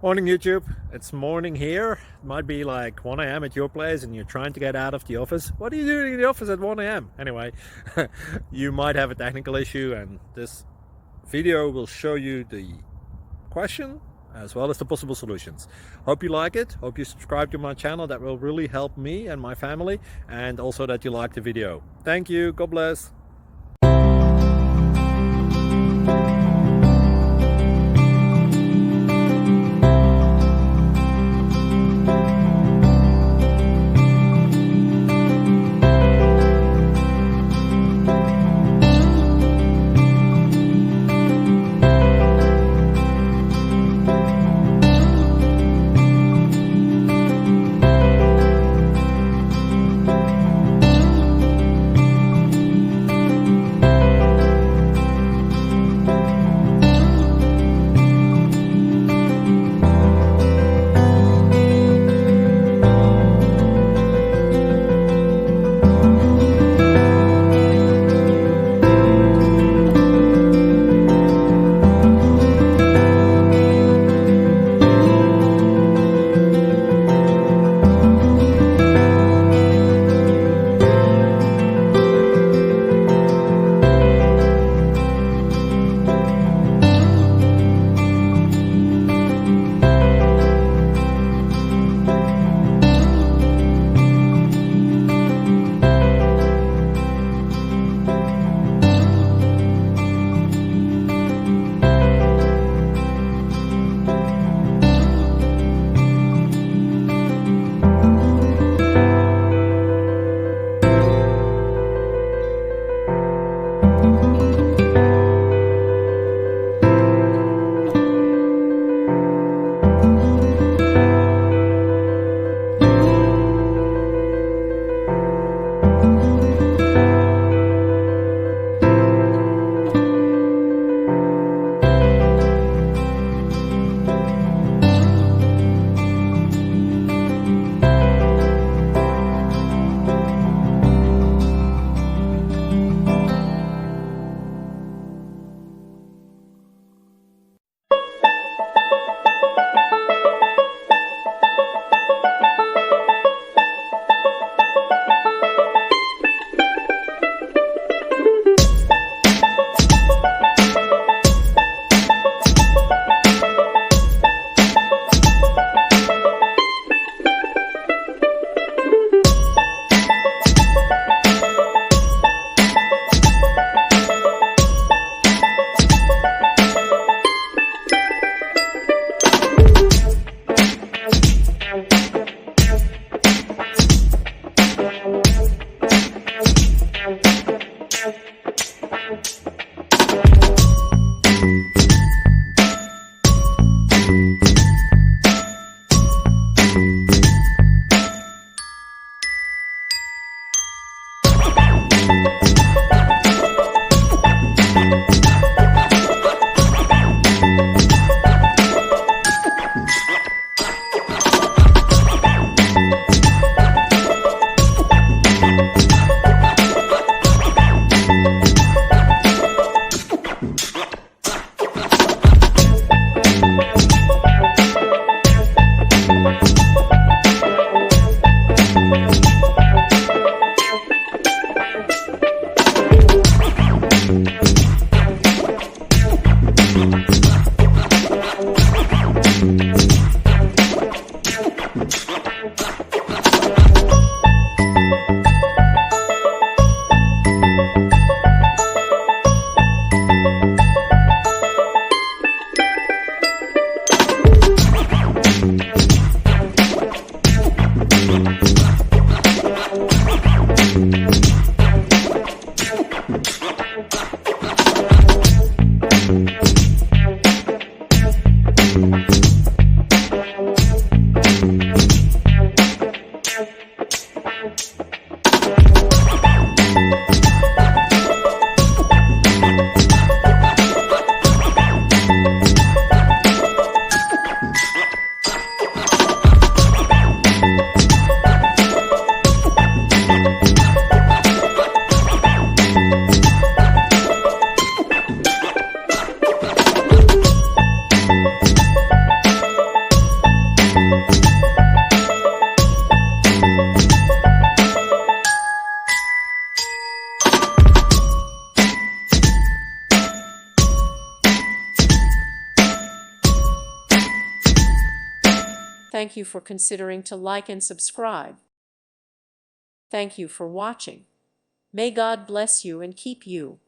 Morning YouTube, it's morning here. It might be like 1 a.m. at your place and you're trying to get out of the office. What are you doing in the office at 1 a.m? Anyway, you might have a technical issue and this video will show you the question as well as the possible solutions. Hope you like it, hope you subscribe to my channel. That will really help me and my family, and also that you like the video. Thank you, God bless. Thank you for considering to like and subscribe. Thank you for watching. May God bless you and keep you.